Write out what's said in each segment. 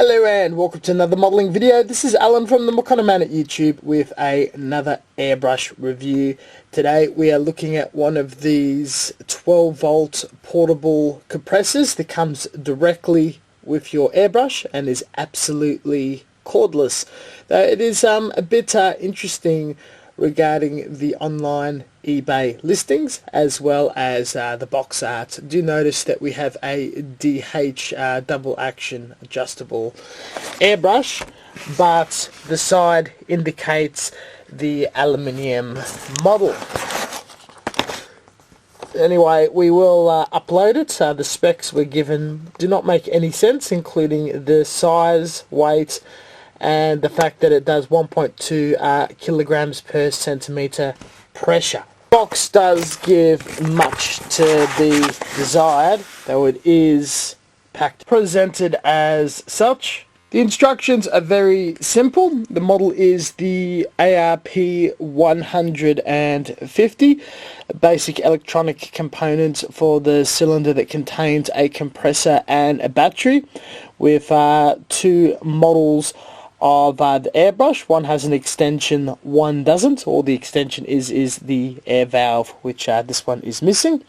Hello and welcome to another modelling video. This is Alan from the Mokono Man at YouTube with another airbrush review. Today we are looking at one of these 12 volt portable compressors that comes directly with your airbrush and is absolutely cordless. It is a bit interesting regarding the online eBay listings as well as the box art. Do notice that we have a DH double action adjustable airbrush, but the side indicates the aluminium model. Anyway, we will upload it. The specs we're given do not make any sense, including the size, weight, and the fact that it does 1.2 kilograms per centimeter pressure. Box does give much to be desired, though it is packed, presented as such. The instructions are very simple. The model is the ARP 150, a basic electronic component for the cylinder that contains a compressor and a battery, with two models of the airbrush. One has an extension, one doesn't. All the extension is the air valve, which this one is missing.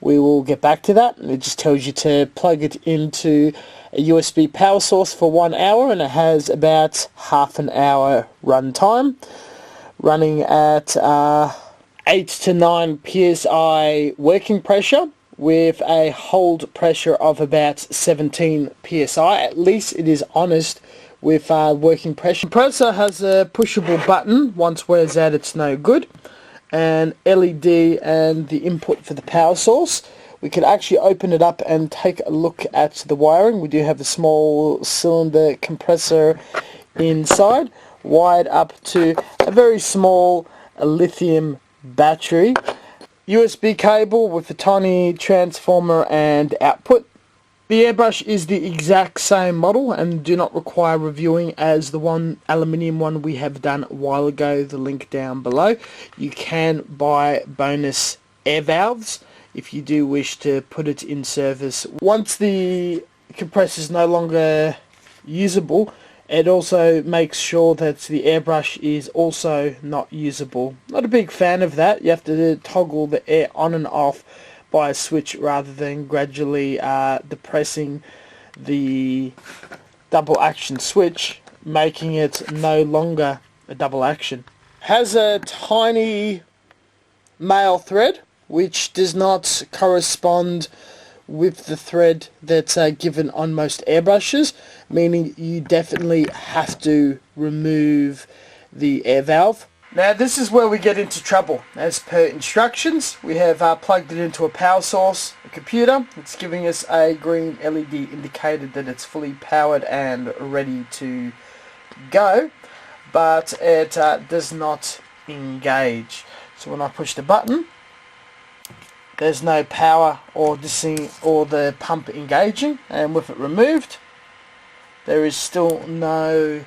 We will get back to that. It just tells you to plug it into a USB power source for 1 hour, and it has about half an hour run time, running at 8 to 9 psi working pressure with a hold pressure of about 17 psi. At least it is honest with working pressure. The compressor has a pushable button. Once wears out, it's no good. And LED and the input for the power source. We could actually open it up and take a look at the wiring. We do have a small cylinder compressor inside, wired up to a very small lithium battery. USB cable with a tiny transformer and output. The airbrush is the exact same model and do not require reviewing as the aluminium one we have done a while ago, the link down below. You can buy bonus air valves if you do wish to put it in service. Once the compressor is no longer usable, it also makes sure that the airbrush is also not usable. Not a big fan of that. You have to toggle the air on and off by a switch rather than gradually depressing the double action switch, making it no longer a double action. Has a tiny male thread which does not correspond with the thread that's given on most airbrushes, meaning you definitely have to remove the air valve. Now this is where we get into trouble. As per instructions, we have plugged it into a power source, a computer. It's giving us a green LED indicator that it's fully powered and ready to go, but it does not engage. So when I push the button, there's no power or the pump engaging, and with it removed, there is still no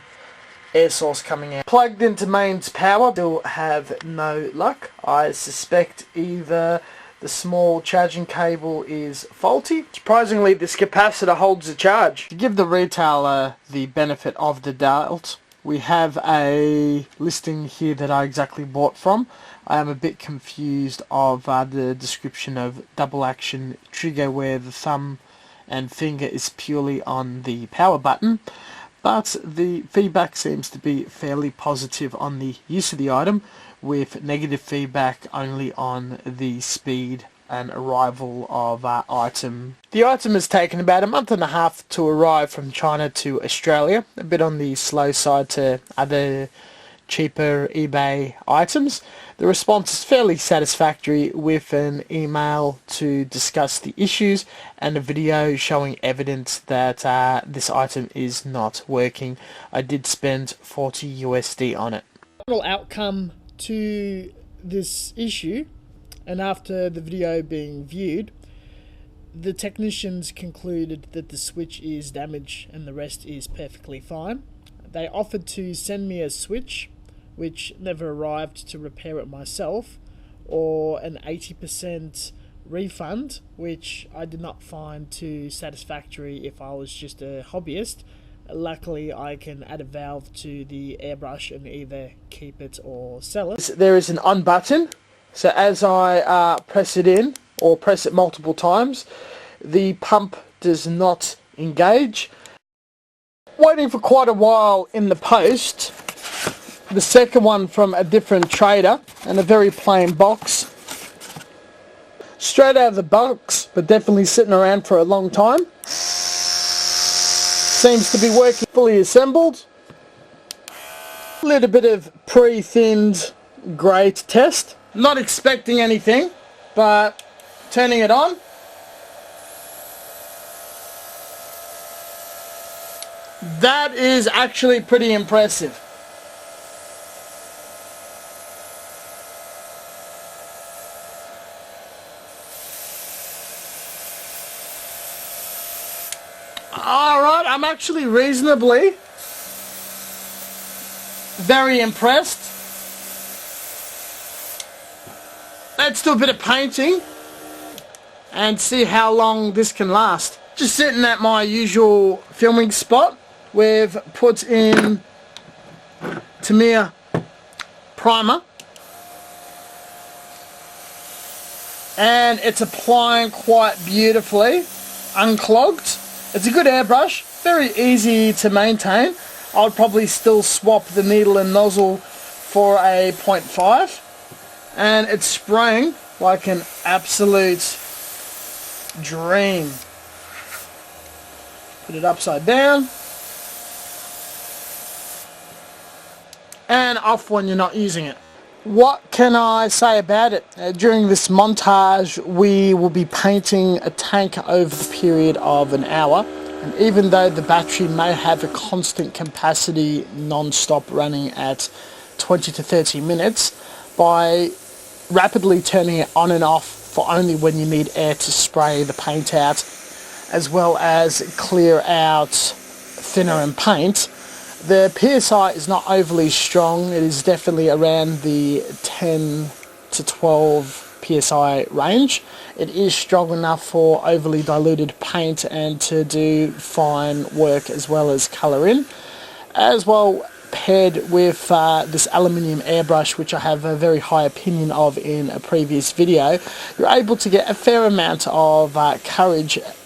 air source coming out. Plugged into mains power, still have no luck. I suspect either the small charging cable is faulty. Surprisingly, this capacitor holds the charge. To give the retailer the benefit of the doubt, we have a listing here that I exactly bought from. I am a bit confused of the description of double action trigger, where the thumb and finger is purely on the power button. But the feedback seems to be fairly positive on the use of the item, with negative feedback only on the speed and arrival of item. The item has taken about a month and a half to arrive from China to Australia, a bit on the slow side to other cheaper eBay items. The response is fairly satisfactory, with an email to discuss the issues and a video showing evidence that this item is not working. I did spend 40 USD on it. Final outcome to this issue, and after the video being viewed, the technicians concluded that the switch is damaged and the rest is perfectly fine. They offered to send me a switch, which never arrived, to repair it myself, or an 80% refund, which I did not find too satisfactory if I was just a hobbyist. Luckily I can add a valve to the airbrush and either keep it or sell it. There is an on button, so as I press it in or press it multiple times, the pump does not engage. Waiting for quite a while in the post, the second one from a different trader and a very plain box. Straight out of the box, but definitely sitting around for a long time. Seems to be working, fully assembled. A little bit of pre-thinned grate test. Not expecting anything, but turning it on. That is actually pretty impressive. Alright, I'm actually reasonably very impressed. Let's do a bit of painting and see how long this can last. Just sitting at my usual filming spot. We've put in Tamiya primer and it's applying quite beautifully, unclogged. It's a good airbrush, very easy to maintain. I would probably still swap the needle and nozzle for a 0.5, and it's spraying like an absolute dream. Put it upside down and off when you're not using it. What can I say about it? During this montage we will be painting a tank over the period of an hour, and even though the battery may have a constant capacity non-stop running at 20 to 30 minutes, by rapidly turning it on and off for only when you need air to spray the paint out, as well as clear out thinner and paint, the PSI is not overly strong. It is definitely around the 10 to 12 PSI range. It is strong enough for overly diluted paint and to do fine work as well as colour in. As well, paired with this aluminium airbrush, which I have a very high opinion of in a previous video, you're able to get a fair amount of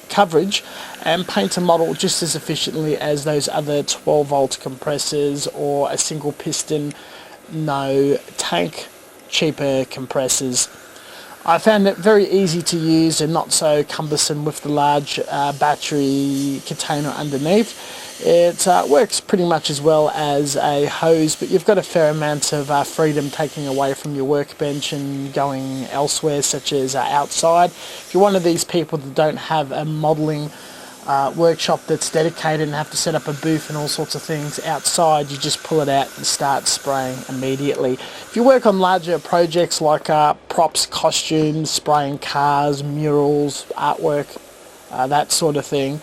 coverage and paint a model just as efficiently as those other 12 volt compressors or a single piston no tank cheaper compressors. I found it very easy to use and not so cumbersome with the large battery container underneath. It works pretty much as well as a hose, but you've got a fair amount of freedom taking away from your workbench and going elsewhere, such as outside. If you're one of these people that don't have a modelling workshop that's dedicated and have to set up a booth and all sorts of things outside, you just pull it out and start spraying immediately. If you work on larger projects like props, costumes, spraying cars, murals, artwork, that sort of thing,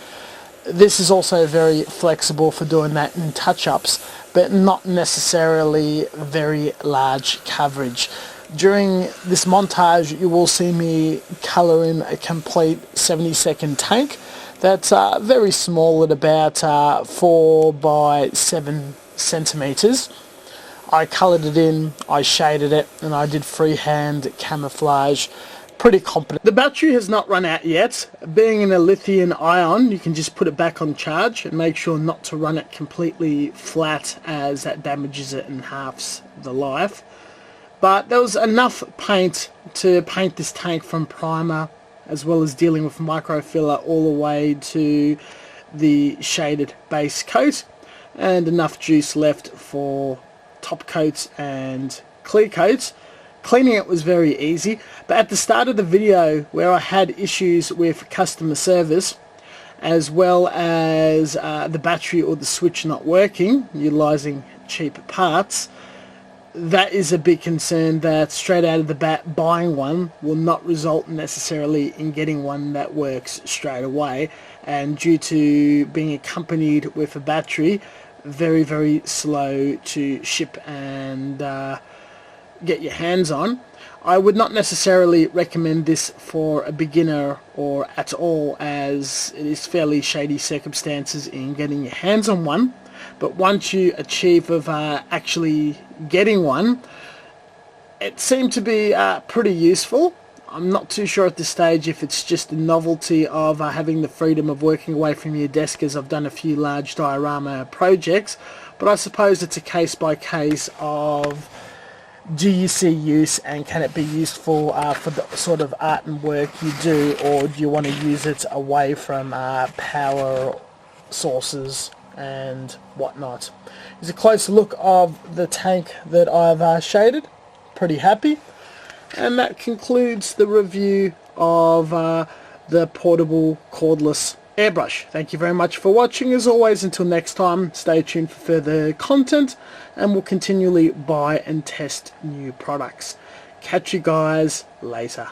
this is also very flexible for doing that in touch-ups, but not necessarily very large coverage. During this montage you will see me colour in a complete 70-second tank that's very small at about 4 by 7 centimetres. I coloured it in, I shaded it, and I did freehand camouflage. Pretty competent. The battery has not run out yet. Being in a lithium ion, you can just put it back on charge and make sure not to run it completely flat, as that damages it and halves the life. But there was enough paint to paint this tank from primer, as well as dealing with microfiller all the way to the shaded base coat, and enough juice left for top coats and clear coats. Cleaning it was very easy, but at the start of the video where I had issues with customer service, as well as the battery or the switch not working, utilising cheap parts, that is a big concern that straight out of the bat buying one will not result necessarily in getting one that works straight away, and due to being accompanied with a battery, very slow to ship and get your hands on. I would not necessarily recommend this for a beginner or at all, as it is fairly shady circumstances in getting your hands on one. But once you achieve of actually getting one, it seemed to be pretty useful. I'm not too sure at this stage if it's just the novelty of having the freedom of working away from your desk, as I've done a few large diorama projects, but I suppose it's a case by case of do you see use and can it be useful for the sort of art and work you do, or do you want to use it away from power sources and whatnot. Here's a close look of the tank that I've shaded. Pretty happy. And that concludes the review of the portable cordless airbrush. Thank you very much for watching. As always, until next time, stay tuned for further content, and we'll continually buy and test new products. Catch you guys later.